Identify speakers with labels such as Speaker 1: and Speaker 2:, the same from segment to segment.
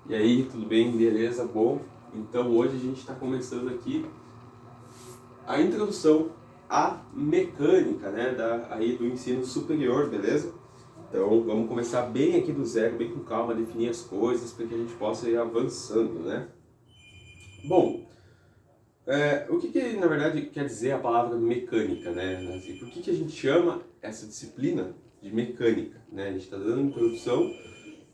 Speaker 1: E aí, tudo bem? Beleza? Bom, então hoje a gente está começando aqui a introdução à mecânica, né, aí do ensino superior, beleza? Então vamos começar bem aqui do zero, bem com calma, definir as coisas para que a gente possa ir avançando, né? Bom, o que na verdade quer dizer a palavra mecânica, né? Assim, por que a gente chama essa disciplina de mecânica, né? A gente está dando introdução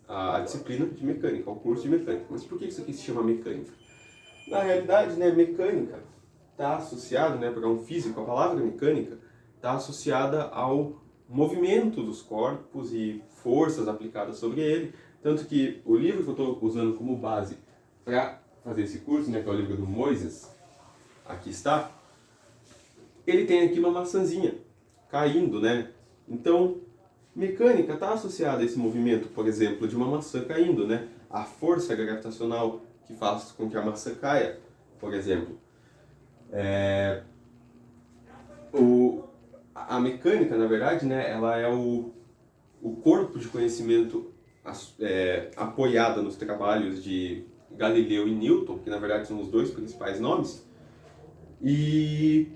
Speaker 1: à disciplina de mecânica, ao curso de mecânica. Mas por que isso aqui se chama mecânica? Na realidade, né, mecânica está associado, né, para um físico, a palavra mecânica está associada ao movimento dos corpos e forças aplicadas sobre ele. Tanto que o livro que eu estou usando como base para fazer esse curso, né, que é o livro do Moisés, aqui está, ele tem aqui uma maçãzinha caindo, né? Então, mecânica está associada a esse movimento, por exemplo, de uma maçã caindo, né? A força gravitacional que faz com que a maçã caia, por exemplo. A mecânica, na verdade, né, ela é o corpo de conhecimento apoiada nos trabalhos de Galileu e Newton, que na verdade são os dois principais nomes, e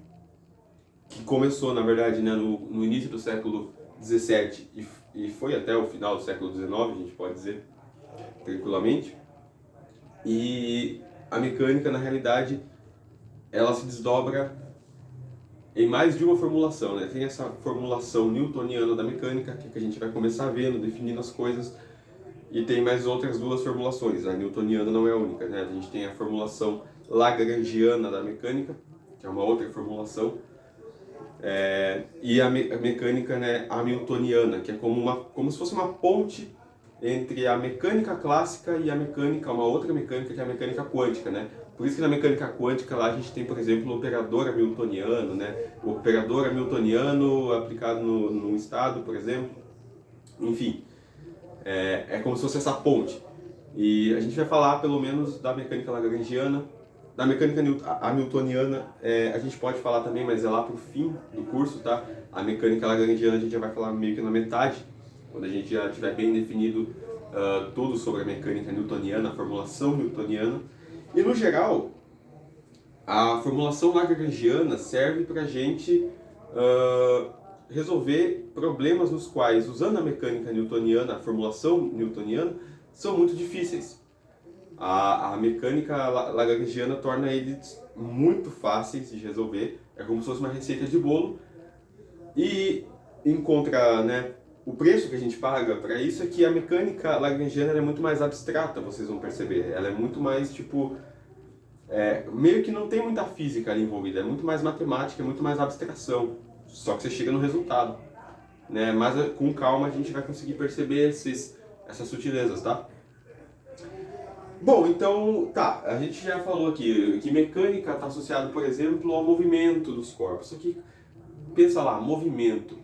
Speaker 1: que começou, na verdade, né, no início do século XVII e foi até o final do século XIX, a gente pode dizer tranquilamente. E a mecânica, na realidade, ela se desdobra em mais de uma formulação, né? Tem essa formulação newtoniana da mecânica, que a gente vai começar vendo, definindo as coisas, e tem mais outras duas formulações. A newtoniana não é a única, né? A gente tem a formulação lagrangiana da mecânica, que é uma outra formulação, e a mecânica, né, hamiltoniana, que é como se fosse uma ponte entre a mecânica clássica e a mecânica, uma outra mecânica, que é a mecânica quântica, né? Por isso que na mecânica quântica lá a gente tem, por exemplo, o operador hamiltoniano, né? O operador hamiltoniano aplicado num estado, por exemplo. Enfim, é como se fosse essa ponte. E a gente vai falar pelo menos da mecânica lagrangiana, da mecânica hamiltoniana, a gente pode falar também, mas é lá pro fim do curso, tá? A mecânica lagrangiana a gente já vai falar meio que na metade, quando a gente já tiver bem definido tudo sobre a mecânica newtoniana, a formulação newtoniana. E no geral, a formulação lagrangiana serve para a gente resolver problemas nos quais, usando a mecânica newtoniana, a formulação newtoniana, são muito difíceis. A mecânica lagrangiana torna eles muito fáceis de resolver, é como se fosse uma receita de bolo, e encontra, né, o preço que a gente paga para isso é que a mecânica lagrangiana é muito mais abstrata, vocês vão perceber. Ela é muito mais, tipo, meio que não tem muita física ali envolvida, é muito mais matemática, é muito mais abstração. Só que você chega no resultado, né? Mas com calma a gente vai conseguir perceber essas sutilezas, tá? Bom, então, tá, a gente já falou aqui que mecânica está associada, por exemplo, ao movimento dos corpos. Só que, pensa lá, movimento.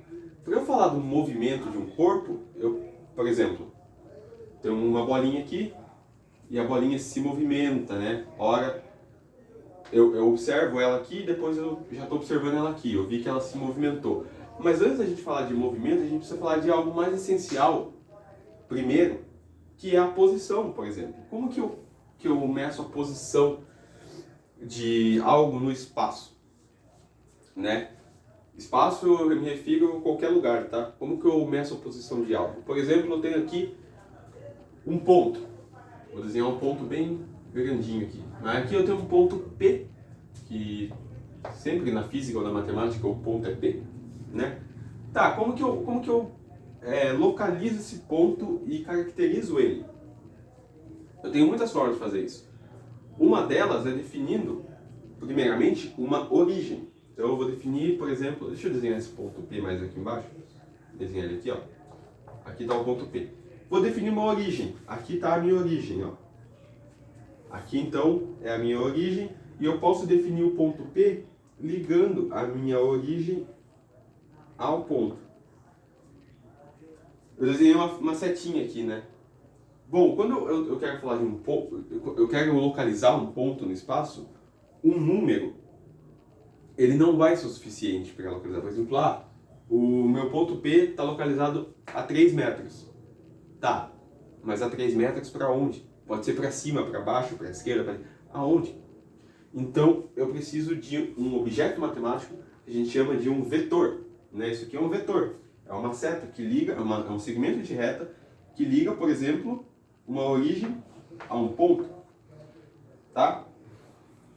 Speaker 1: Para eu falar do movimento de um corpo, por exemplo, tenho uma bolinha aqui e a bolinha se movimenta, né? Ora, eu observo ela aqui e depois eu já estou observando ela aqui. Eu vi que ela se movimentou. Mas antes da gente falar de movimento, a gente precisa falar de algo mais essencial primeiro, que é a posição, por exemplo. Como que eu meço a posição de algo no espaço, né? Espaço eu me refiro a qualquer lugar, tá? Como que eu meço a posição de algo? Por exemplo, eu tenho aqui um ponto. Vou desenhar um ponto bem grandinho aqui. Aqui eu tenho um ponto P, que sempre na física ou na matemática o ponto é P, né? Tá, como que eu localizo esse ponto e caracterizo ele? Eu tenho muitas formas de fazer isso. Uma delas é definindo, primeiramente, uma origem. Então eu vou definir, por exemplo, deixa eu desenhar esse ponto P mais aqui embaixo. Desenhar ele aqui, ó. Aqui está o ponto P. Vou definir uma origem. Aqui está a minha origem, ó. Aqui então é a minha origem e eu posso definir o ponto P ligando a minha origem ao ponto. Eu desenhei uma setinha aqui, né? Bom, quando eu quero falar de um ponto, eu quero localizar um ponto no espaço, um número, ele não vai ser o suficiente para localizar. Por exemplo, o meu ponto P está localizado a 3 metros. Tá, mas a 3 metros para onde? Pode ser para cima, para baixo, para a esquerda, para... aonde? Então, eu preciso de um objeto matemático que a gente chama de um vetor. Né? Isso aqui é um vetor. É uma seta que liga, é um segmento de reta que liga, por exemplo, uma origem a um ponto. Tá?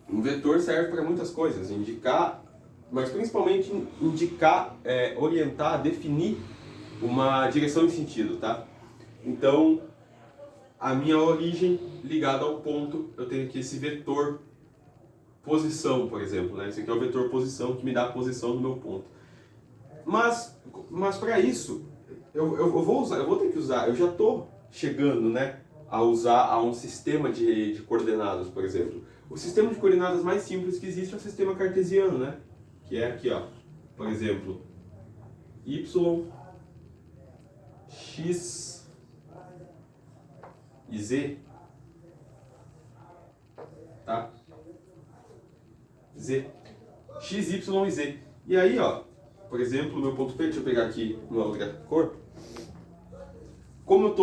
Speaker 1: Um vetor serve para muitas coisas, indicar, mas principalmente indicar, orientar, definir uma direção e sentido. Tá? Então, a minha origem ligada ao ponto, eu tenho aqui esse vetor posição, por exemplo, né? Esse aqui é o vetor posição que me dá a posição do meu ponto. Mas para isso, eu vou ter que usar, eu já estou chegando, né, a um sistema de coordenadas, por exemplo. O sistema de coordenadas mais simples que existe é o sistema cartesiano, né? Que é aqui, ó, por exemplo, y, x e z, tá? Z, x, y e z. E aí, ó, por exemplo, o meu ponto P, deixa eu pegar aqui uma outra cor. Como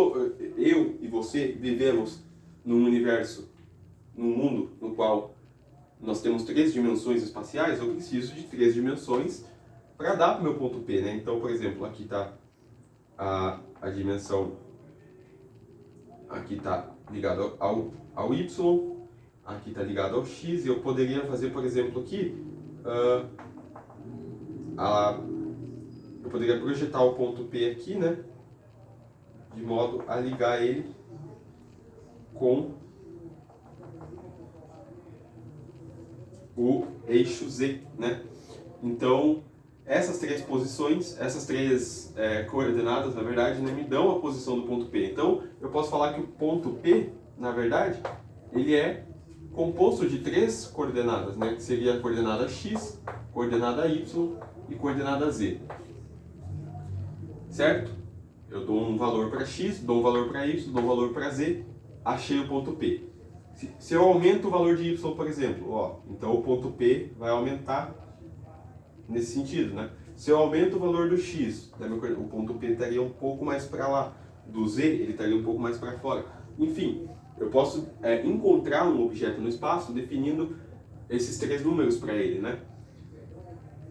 Speaker 1: eu e você vivemos num universo, num mundo no qual nós temos 3 dimensões espaciais, eu preciso de 3 dimensões para dar para o meu ponto P, né? Então, por exemplo, aqui está a dimensão, aqui está ligado ao y, aqui está ligado ao x, e eu poderia fazer, por exemplo, aqui, eu poderia projetar o ponto P aqui, né, de modo a ligar ele com o eixo Z, né? Então, essas 3 posições, essas 3 coordenadas, na verdade, né, me dão a posição do ponto P. Então, eu posso falar que o ponto P, na verdade, ele é composto de 3 coordenadas, né, que seria a coordenada x, coordenada y e coordenada z. Certo? Eu dou um valor para x, dou um valor para y, dou um valor para z, achei o ponto P. Se eu aumento o valor de y, por exemplo, ó, então o ponto P vai aumentar nesse sentido, né? Se eu aumento o valor do x, o ponto P estaria um pouco mais para lá. Do z, ele estaria um pouco mais para fora. Enfim, eu posso encontrar um objeto no espaço definindo esses 3 números para ele, né?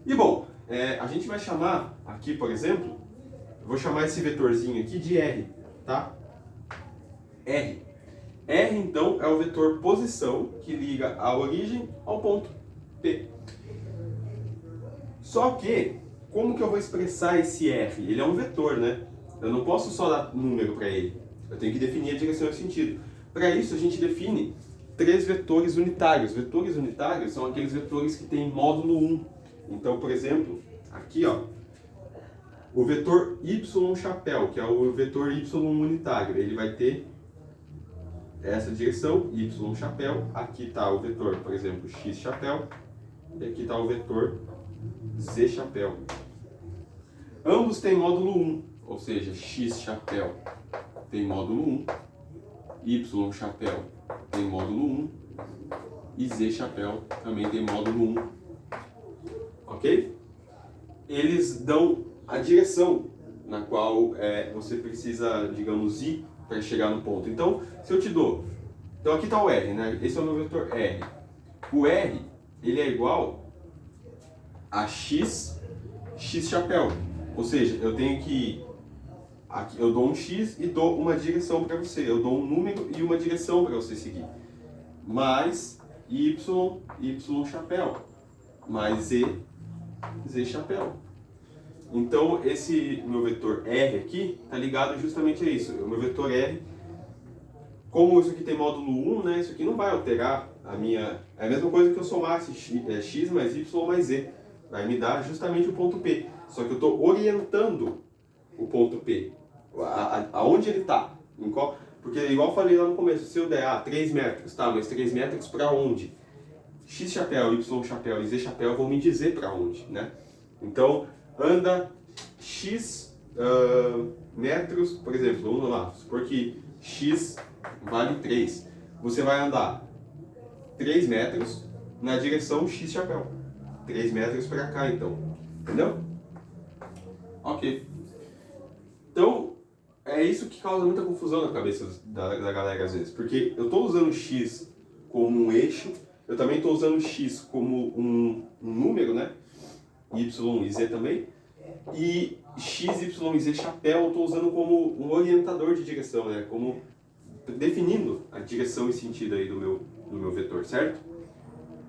Speaker 1: E bom, a gente vai chamar aqui, por exemplo, eu vou chamar esse vetorzinho aqui de R, tá? R. R, então, é o vetor posição que liga a origem ao ponto P. Só que, como que eu vou expressar esse R? Ele é um vetor, né? Eu não posso só dar número para ele. Eu tenho que definir a direção e o sentido. Para isso, a gente define 3 vetores unitários. Vetores unitários são aqueles vetores que têm módulo 1. Então, por exemplo, aqui, ó, o vetor y chapéu, que é o vetor y unitário, ele vai ter essa direção, y chapéu. Aqui está o vetor, por exemplo, x chapéu. E aqui está o vetor z chapéu. Ambos têm módulo 1, ou seja, x chapéu tem módulo 1, y chapéu tem módulo 1 e z chapéu também tem módulo 1. Ok? Eles dão a direção na qual você precisa, digamos, ir para chegar no ponto. Então, se eu te dou... Então aqui está o R, né? Esse é o meu vetor R. O R, ele é igual a x chapéu. Ou seja, eu tenho que... Aqui eu dou um x e dou uma direção para você. Eu dou um número e uma direção para você seguir. Mais y chapéu. Mais z chapéu. Então, esse meu vetor R aqui está ligado justamente a isso. O meu vetor R, como isso aqui tem módulo 1, né, isso aqui não vai alterar a minha... É a mesma coisa que eu somasse x mais y mais z. Vai me dar justamente o ponto P. Só que eu estou orientando o ponto P. Aonde ele está. Porque, igual eu falei lá no começo, se eu der 3 metros, tá, mas 3 metros para onde? X chapéu, Y chapéu e Z chapéu vão me dizer para onde, né? Então, anda X metros, por exemplo, vamos lá, supor que X vale 3. Você vai andar 3 metros na direção X chapéu. 3 metros para cá, então. Entendeu? Ok. Então, é isso que causa muita confusão na cabeça da galera às vezes, porque eu estou usando x como um eixo, eu também estou usando x como um número, né? Y e z também, e x, y e z chapéu eu estou usando como um orientador de direção, né? Como definindo a direção e sentido aí do meu vetor, certo?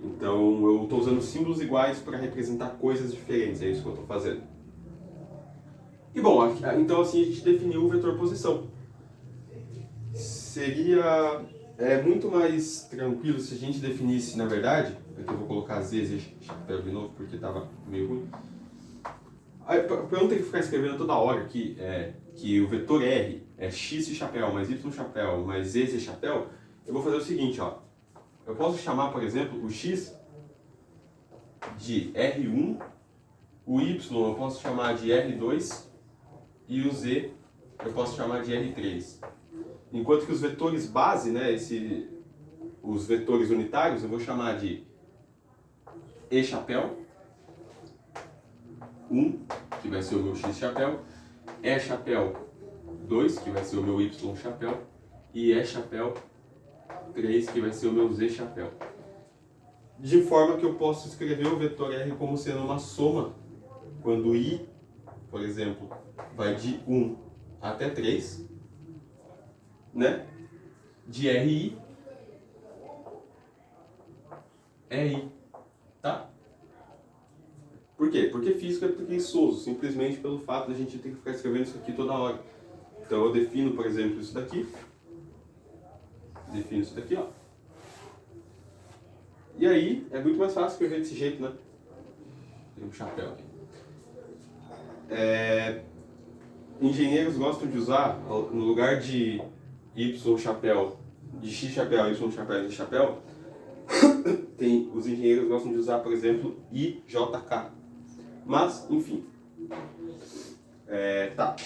Speaker 1: Então eu estou usando símbolos iguais para representar coisas diferentes, é isso que eu estou fazendo. E bom, então assim a gente definiu o vetor posição. Seria muito mais tranquilo se a gente definisse, na verdade, aqui eu vou colocar z e chapéu de novo porque estava meio ruim. Para eu não ter que ficar escrevendo toda hora aqui que o vetor R é x e chapéu, mais y chapéu, mais z chapéu, eu vou fazer o seguinte, ó. Eu posso chamar, por exemplo, o x de R1, o y eu posso chamar de R2 e o z eu posso chamar de R3. Enquanto que os vetores base, né, os vetores unitários, eu vou chamar de E chapéu, 1, que vai ser o meu x chapéu, E chapéu 2, que vai ser o meu y chapéu, e E chapéu 3, que vai ser o meu z chapéu. De forma que eu posso escrever o vetor R como sendo uma soma, quando I, por exemplo, vai de 1 até 3, né? De RI é I, tá? Por quê? Porque física é preguiçoso, simplesmente pelo fato de a gente ter que ficar escrevendo isso aqui toda hora. Então eu defino, por exemplo, isso daqui. Defino isso daqui, ó. E aí é muito mais fácil escrever desse jeito, né? Tem um chapéu aqui. Engenheiros gostam de usar, no lugar de Y chapéu, de X chapéu, Y chapéu e Z chapéu, os engenheiros gostam de usar, por exemplo, IJK. Mas, enfim. Tá.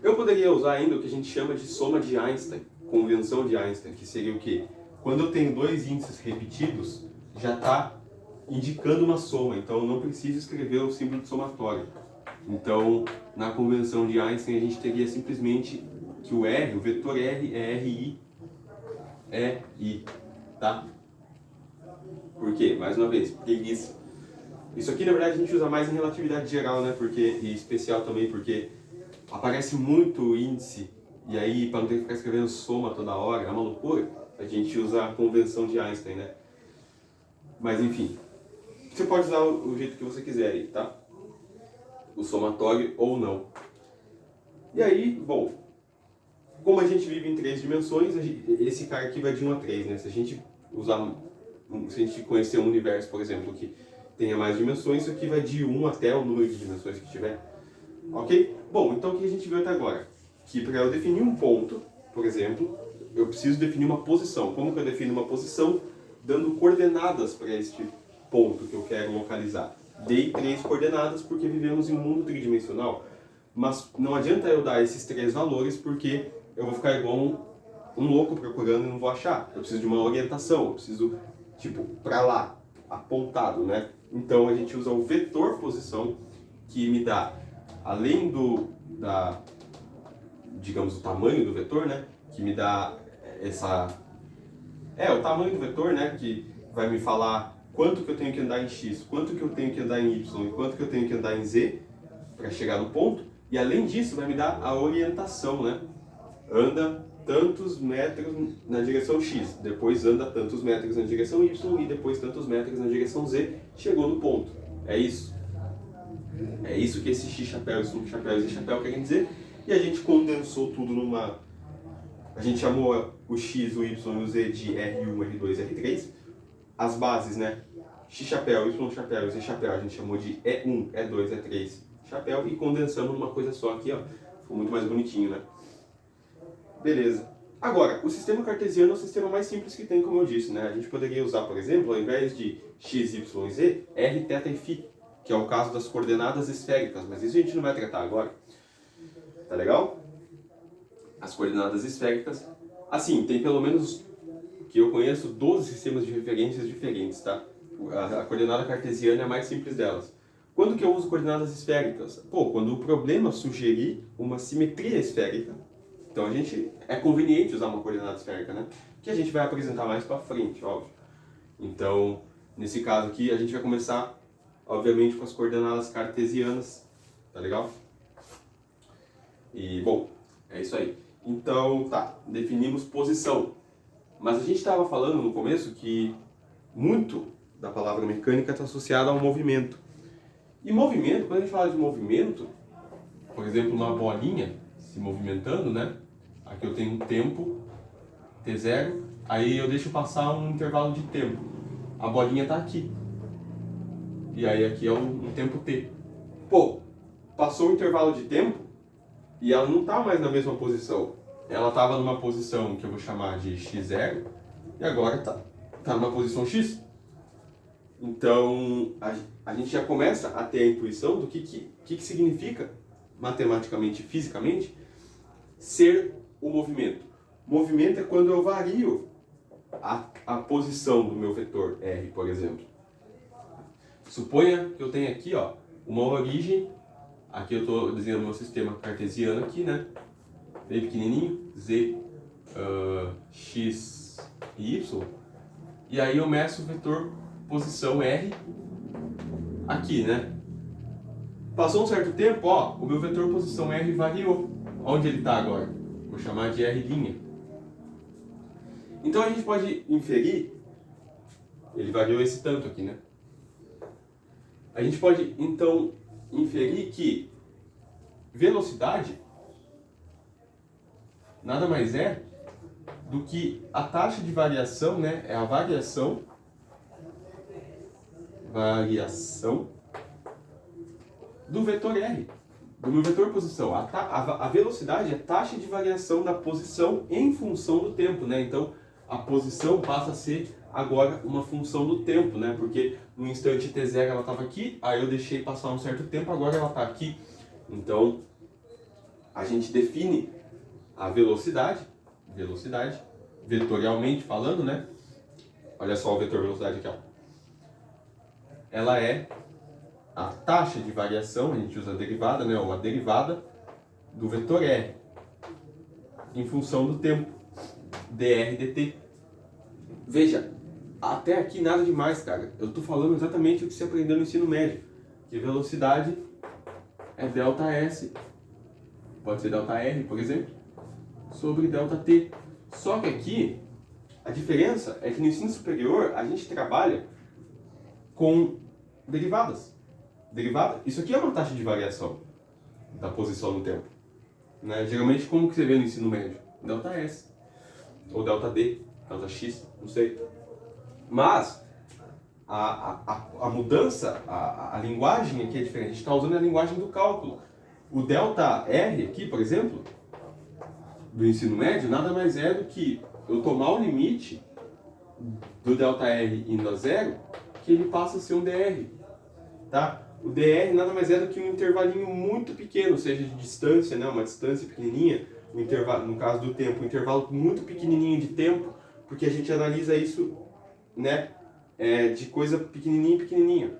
Speaker 1: Eu poderia usar ainda o que a gente chama de soma de Einstein, convenção de Einstein, que seria o quê? Quando eu tenho dois índices repetidos, já está indicando uma soma, então eu não preciso escrever o símbolo de somatório. Então, na convenção de Einstein, a gente teria simplesmente que o R, o vetor R é RI, é I, tá? Por quê? Mais uma vez, preguiça. Isso aqui, na verdade, a gente usa mais em relatividade geral, né? E especial também, porque aparece muito índice, e aí, para não ter que ficar escrevendo soma toda hora, é uma loucura, a gente usa a convenção de Einstein, né? Mas, enfim, você pode usar o jeito que você quiser aí, tá? O somatório ou não. E aí, bom, como a gente vive em 3 dimensões, esse cara aqui vai de 1 a 3, né? Se a gente conhecer um universo, por exemplo, que tenha mais dimensões, isso aqui vai de 1 até o número de dimensões que tiver. Ok? Bom, então o que a gente viu até agora? Que para eu definir um ponto, por exemplo, eu preciso definir uma posição. Como que eu defino uma posição? Dando coordenadas para este ponto que eu quero localizar. Dei 3 coordenadas porque vivemos em um mundo tridimensional. Mas não adianta eu dar esses 3 valores porque eu vou ficar igual um louco procurando e não vou achar. Eu preciso de uma orientação, eu preciso, tipo, para lá, apontado, né? Então a gente usa o vetor posição, que me dá, além digamos, o tamanho do vetor, né? Que me dá o tamanho do vetor, né? Que vai me falar quanto que eu tenho que andar em X, quanto que eu tenho que andar em Y e quanto que eu tenho que andar em Z para chegar no ponto. E além disso, vai me dar a orientação, né? Anda tantos metros na direção X, depois anda tantos metros na direção Y e depois tantos metros na direção Z, chegou no ponto. É isso. É isso que esse X chapéu, Y chapéu e Z chapéu querem dizer. E a gente condensou tudo numa... A gente chamou o X, o Y e o Z de R1, R2, R3. As bases, né? X chapéu, Y chapéu e Z chapéu a gente chamou de E1, E2, E3 chapéu e condensamos numa coisa só aqui, ó. Ficou muito mais bonitinho, né? Beleza. Agora, o sistema cartesiano é o sistema mais simples que tem, como eu disse, né? A gente poderia usar, por exemplo, ao invés de x, y e z, r, θ e φ, que é o caso das coordenadas esféricas, mas isso a gente não vai tratar agora. Tá legal? As coordenadas esféricas. Assim, tem pelo menos, que eu conheço, 12 sistemas de referências diferentes, tá? A coordenada cartesiana é a mais simples delas. Quando que eu uso coordenadas esféricas? Pô, quando o problema sugerir uma simetria esférica, então é conveniente usar uma coordenada esférica, né? Que a gente vai apresentar mais para frente, óbvio. Então, nesse caso aqui, a gente vai começar, obviamente, com as coordenadas cartesianas, tá legal? E, bom, é isso aí. Então, tá, definimos posição. Mas a gente estava falando no começo que muito da palavra mecânica está associada ao movimento. E movimento, quando a gente fala de movimento, por exemplo, uma bolinha se movimentando, né? Aqui eu tenho um tempo, t0, aí eu deixo passar um intervalo de tempo. A bolinha está aqui. E aí aqui é um tempo t. Pô, passou um intervalo de tempo e ela não está mais na mesma posição. Ela estava numa posição que eu vou chamar de x0 e agora tá numa posição x. Então, a gente já começa a ter a intuição do que significa, matematicamente e fisicamente, ser o movimento. Movimento é quando eu vario a posição do meu vetor R, por exemplo. Suponha que eu tenha aqui, ó, uma origem. Aqui eu estou desenhando meu sistema cartesiano aqui, né? Bem pequenininho, z, x e y. E aí eu meço o vetor posição R aqui, né? Passou um certo tempo, ó, o meu vetor posição R variou. Onde ele está agora? Vou chamar de R'. Então a gente pode inferir, ele variou esse tanto aqui, né? A gente pode então inferir que velocidade nada mais é do que a taxa de variação, né? É a variação do vetor R, do meu vetor posição. A velocidade é a taxa de variação da posição em função do tempo, né? Então, a posição passa a ser agora uma função do tempo, né? Porque no instante t0 ela estava aqui, aí eu deixei passar um certo tempo, agora ela está aqui. Então, a gente define a velocidade, vetorialmente falando, né? Olha só o vetor velocidade aqui, ó. Ela é a taxa de variação, a gente usa a derivada, né? Ou a derivada do vetor R em função do tempo, dr dt. Veja, até aqui nada demais, cara. Eu estou falando exatamente o que você aprendeu no ensino médio, que velocidade é ΔS, pode ser ΔR, por exemplo, sobre ΔT. Só que aqui, a diferença é que no ensino superior a gente trabalha com derivadas. Isso aqui é uma taxa de variação da posição no tempo, né? Geralmente, como que você vê no ensino médio? ΔS, ou ΔD, ΔX, não sei. Mas a mudança, a linguagem aqui é diferente. A gente está usando a linguagem do cálculo. O ΔR aqui, por exemplo, do ensino médio, nada mais é do que eu tomar o limite do ΔR indo a zero, que ele passa a ser um dr, tá? O dr nada mais é do que um intervalinho muito pequeno, ou seja, de distância, né? Uma distância pequenininha, um intervalo, no caso do tempo, um intervalo muito pequenininho de tempo, porque a gente analisa isso, né? De coisa pequenininha.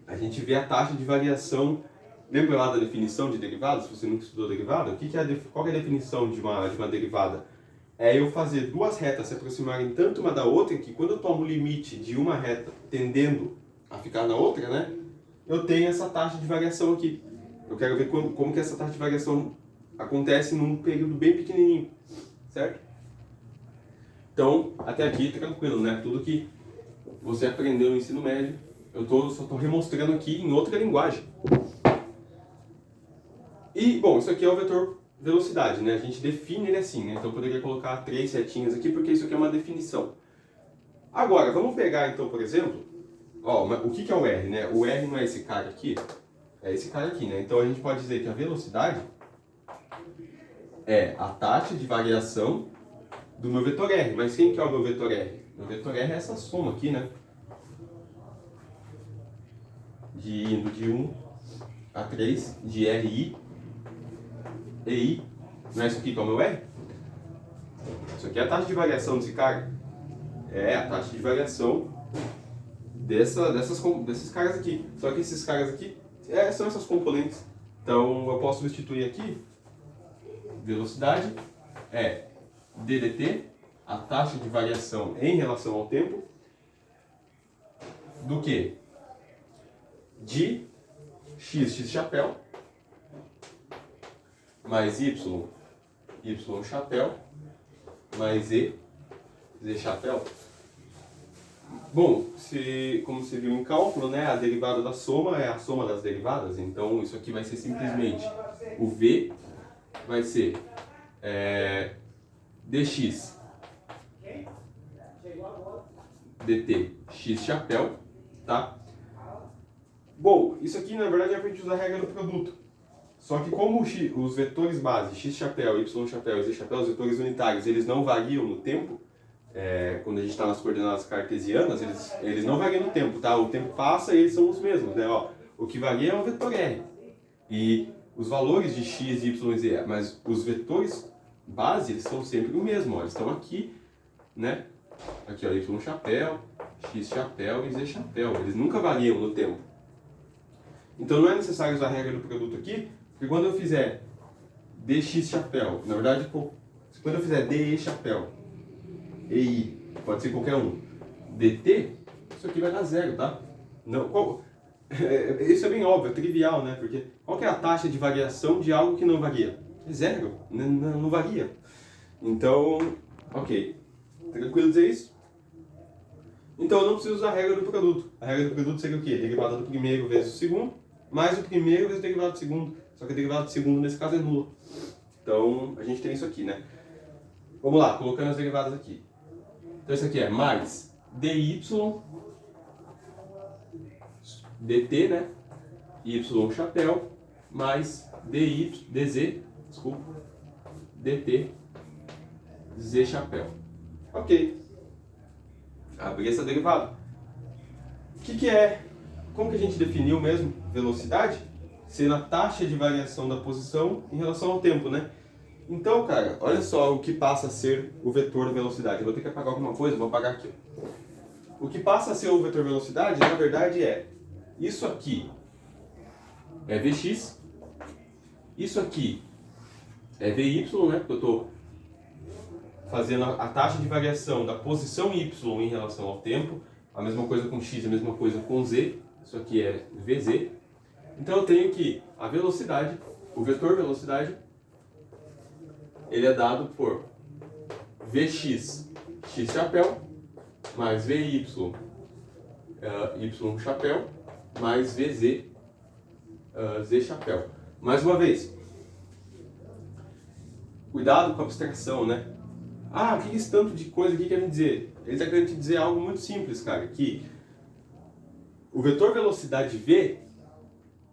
Speaker 1: A gente vê a taxa de variação. Lembra lá da definição de derivada? Se você nunca estudou derivada, qual é a definição de uma derivada? É eu fazer duas retas se aproximarem tanto uma da outra que quando eu tomo o limite de uma reta tendendo a ficar na outra, né, eu tenho essa taxa de variação aqui. Eu quero ver como que essa taxa de variação acontece num período bem pequenininho, certo? Então, até aqui tranquilo, né? Tudo que você aprendeu no ensino médio, eu só estou remostrando aqui em outra linguagem. E, bom, isso aqui é o vetor velocidade, né? A gente define ele assim, né? Então eu poderia colocar 3 setinhas aqui, porque isso aqui é uma definição. Agora, vamos pegar então, por exemplo, ó, o que é o R, né? O R não é esse cara aqui? É esse cara aqui, né? Então a gente pode dizer que a velocidade é a taxa de variação do meu vetor R. Mas quem que é o meu vetor R? Meu vetor R é essa soma aqui, né? Indo de 1 a 3, de RI e I. Não é isso aqui que é o meu R? Isso aqui é a taxa de variação desse cara. É a taxa de variação desses caras aqui. Só que esses caras aqui são essas componentes. Então eu posso substituir aqui, velocidade é ddt, a taxa de variação em relação ao tempo, do que? De x chapéu, mais y chapéu, mais z chapéu. Bom, como você viu em cálculo, né, a derivada da soma é a soma das derivadas, então isso aqui vai ser simplesmente o v vai ser dx dt x chapéu, tá? Bom, isso aqui na verdade é para a gente usar a regra do produto. Só que como os vetores base, x chapéu, y chapéu e z chapéu, os vetores unitários, eles não variam no tempo, quando a gente está nas coordenadas cartesianas, eles não variam no tempo, tá? O tempo passa e eles são os mesmos, né? Ó, o que varia é o vetor R. E os valores de x, y e z, mas os vetores base, eles são sempre o mesmo, ó. Eles estão aqui, né? Aqui, ó, y chapéu, x chapéu e z chapéu. Eles nunca variam no tempo. Então não é necessário usar a regra do produto aqui, porque quando eu fizer dx chapéu, na verdade, quando eu fizer de chapéu, EI, pode ser qualquer um, dt, isso aqui vai dar zero, tá? Não, isso é bem óbvio, é trivial, né? Porque qual que é a taxa de variação de algo que não varia? É zero, não varia. Então, ok. Tranquilo dizer isso? Então eu não preciso usar a regra do produto. A regra do produto seria o quê? Derivada do primeiro vezes o segundo, mais o primeiro vezes o derivado do segundo. Só que a derivada do segundo nesse caso é nula. Então a gente tem isso aqui, né? Vamos lá, colocando as derivadas aqui. Então isso aqui é mais dy dt, né? Y chapéu, mais dz, dt, z chapéu. Ok. Abri essa derivada. O que é? Como que a gente definiu mesmo velocidade? Sendo a taxa de variação da posição em relação ao tempo, né? Então, cara, olha só o que passa a ser o vetor velocidade. Eu vou ter que apagar alguma coisa, vou apagar aqui. O que passa a ser o vetor velocidade, na verdade, é isso aqui é Vx, isso aqui é Vy, né? Porque eu estou fazendo a taxa de variação da posição y em relação ao tempo. A mesma coisa com x, a mesma coisa com z. Isso aqui é Vz. Então eu tenho que a velocidade, o vetor velocidade, ele é dado por Vx, x chapéu, mais Vy, y chapéu, mais Vz, z chapéu. Mais uma vez, cuidado com a abstração, né? Ah, o que esse tanto de coisa aqui quer me dizer? Ele está querendo te dizer algo muito simples, cara, que o vetor velocidade v,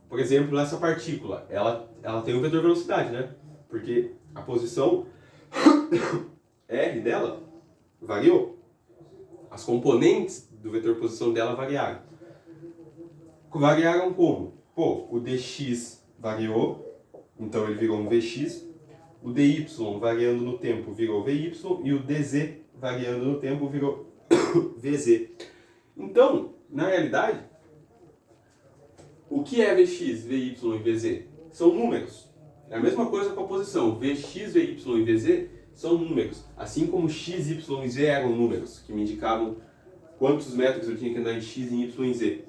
Speaker 1: por exemplo, essa partícula, ela tem um vetor velocidade, né? Porque a posição R dela variou. As componentes do vetor posição dela variaram. Variaram como? Pô, o dx variou, então ele virou um vx. O dy variando no tempo virou vy e o dz variando no tempo virou vz. Então, na realidade, o que é vx, vy e vz? São números. É a mesma coisa com a posição. Vx, Vy e Vz são números. Assim como x, y e z eram números, que me indicavam quantos metros eu tinha que andar em x, em y e z.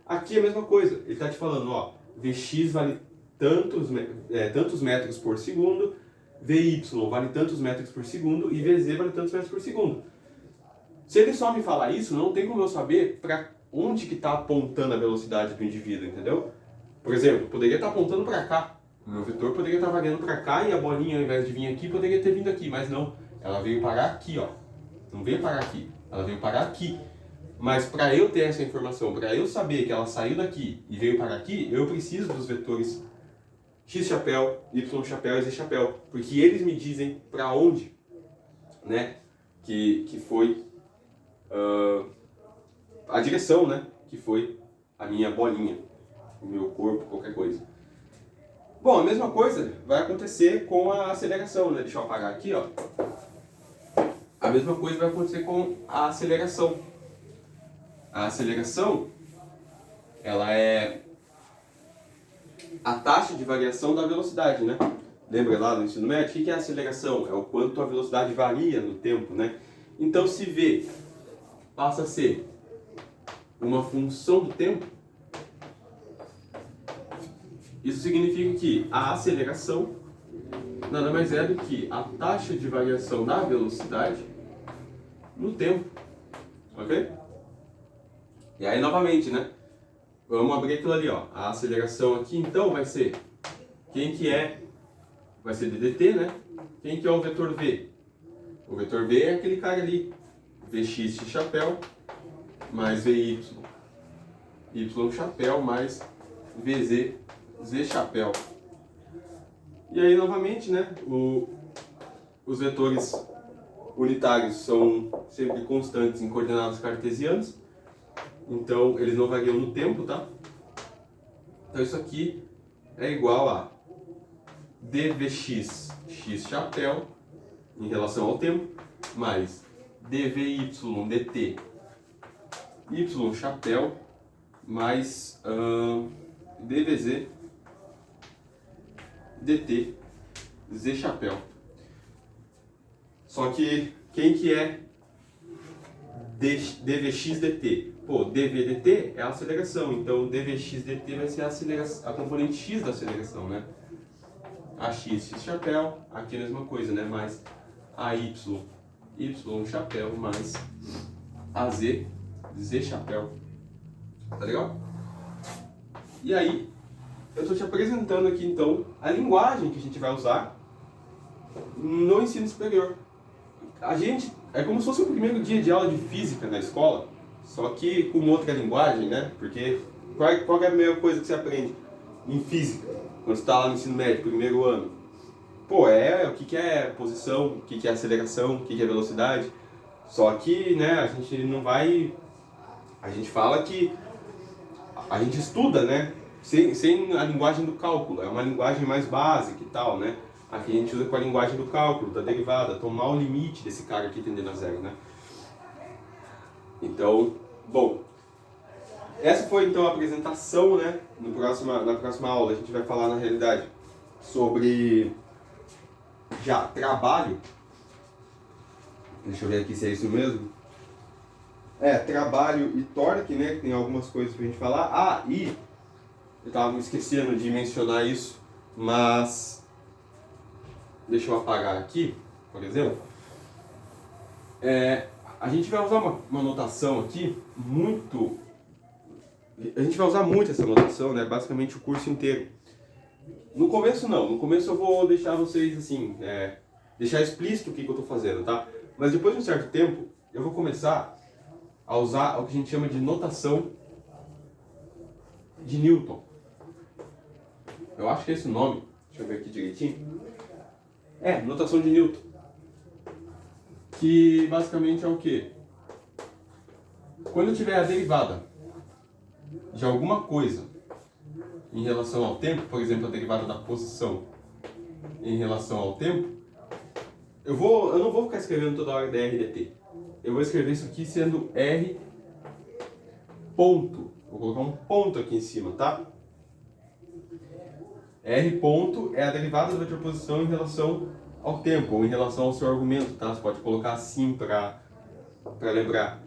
Speaker 1: Aqui é a mesma coisa. Ele está te falando, ó, Vx vale tantos metros por segundo, Vy vale tantos metros por segundo e Vz vale tantos metros por segundo. Se ele só me falar isso, não tem como eu saber para onde que está apontando a velocidade do indivíduo, entendeu? Por exemplo, poderia estar apontando para cá. O meu vetor poderia estar variando para cá e a bolinha, ao invés de vir aqui, poderia ter vindo aqui, mas não. Ela veio parar aqui, ó. Não veio parar aqui. Ela veio parar aqui. Mas para eu ter essa informação, para eu saber que ela saiu daqui e veio parar aqui, eu preciso dos vetores x chapéu, y chapéu e z chapéu, porque eles me dizem para onde, né, que foi a direção, né, que foi a minha bolinha, o meu corpo, qualquer coisa. Bom, a mesma coisa vai acontecer com a aceleração, né? Deixa eu apagar aqui, ó. A mesma coisa vai acontecer com a aceleração. A aceleração, ela é a taxa de variação da velocidade, né? Lembra lá do ensino médio? O que é a aceleração? É o quanto a velocidade varia no tempo, né? Então, se v passa a ser uma função do tempo, isso significa que a aceleração nada mais é do que a taxa de variação da velocidade no tempo, ok? E aí, novamente, né? Vamos abrir aquilo ali, ó. A aceleração aqui, então, vai ser... Quem que é? Vai ser ddt, né? Quem que é o vetor v? O vetor v é aquele cara ali. Vx de chapéu mais vy. Y chapéu mais vz, z chapéu. E aí, novamente, né? Os vetores unitários são sempre constantes em coordenadas cartesianas. Então, eles não variam no tempo, tá? Então, isso aqui é igual a dvx, x chapéu, em relação ao tempo, mais dvy dt, y chapéu, mais dvz dt, z chapéu. Só que, quem que é dvx dt? Pô, dv dt é a aceleração, então dvx dt vai ser a componente x da aceleração, né? A x chapéu, aqui é a mesma coisa, né? Mais a y chapéu, mais a z chapéu. Tá legal? E aí, eu estou te apresentando aqui, então, a linguagem que a gente vai usar no ensino superior. A gente, é como se fosse o primeiro dia de aula de física na escola, só que com outra linguagem, né? Porque qual é a primeira coisa que você aprende em física, quando você está lá no ensino médio, primeiro ano? Pô, o que é posição, o que é aceleração, o que é velocidade. Só que, né, a gente não vai... A gente fala que a gente estuda, né? Sem a linguagem do cálculo, é uma linguagem mais básica e tal, né? Aqui a gente usa com a linguagem do cálculo, da derivada, tomar o limite desse cara aqui tendendo a zero, né? Então, bom, essa foi então a apresentação, né? Na próxima aula a gente vai falar na realidade sobre já trabalho. Deixa eu ver aqui se é isso mesmo. Trabalho e torque, né? Tem algumas coisas pra gente falar. Ah, e eu tava me esquecendo de mencionar isso, mas deixa eu apagar aqui, por exemplo. A gente vai usar uma notação aqui muito... A gente vai usar muito essa notação, né? Basicamente o curso inteiro. No começo não, no começo eu vou deixar vocês assim, deixar explícito o que eu estou fazendo, tá? Mas depois de um certo tempo, eu vou começar a usar o que a gente chama de notação de Newton. Eu acho que é esse o nome, deixa eu ver aqui direitinho. Notação de Newton. Que basicamente é o quê? Quando eu tiver a derivada de alguma coisa em relação ao tempo, por exemplo, a derivada da posição em relação ao tempo, eu não vou ficar escrevendo toda hora dr dt. Eu vou escrever isso aqui sendo r ponto. Vou colocar um ponto aqui em cima, tá? R ponto é a derivada da vetor posição em relação ao tempo, ou em relação ao seu argumento, tá? Você pode colocar assim para lembrar.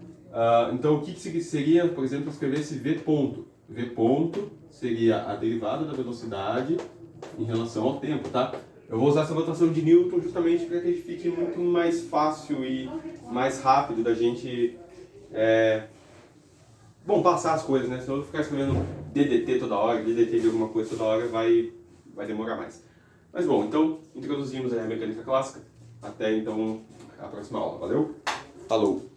Speaker 1: Então, o que seria, por exemplo, escrever esse v ponto? V ponto seria a derivada da velocidade em relação ao tempo, tá? Eu vou usar essa notação de Newton justamente para que a gente fique muito mais fácil e mais rápido da gente passar as coisas, né? Senão eu ficar escrevendo DDT toda hora, DDT de alguma coisa toda hora vai demorar mais. Mas bom, então introduzimos a mecânica clássica. Até então a próxima aula. Valeu? Falou!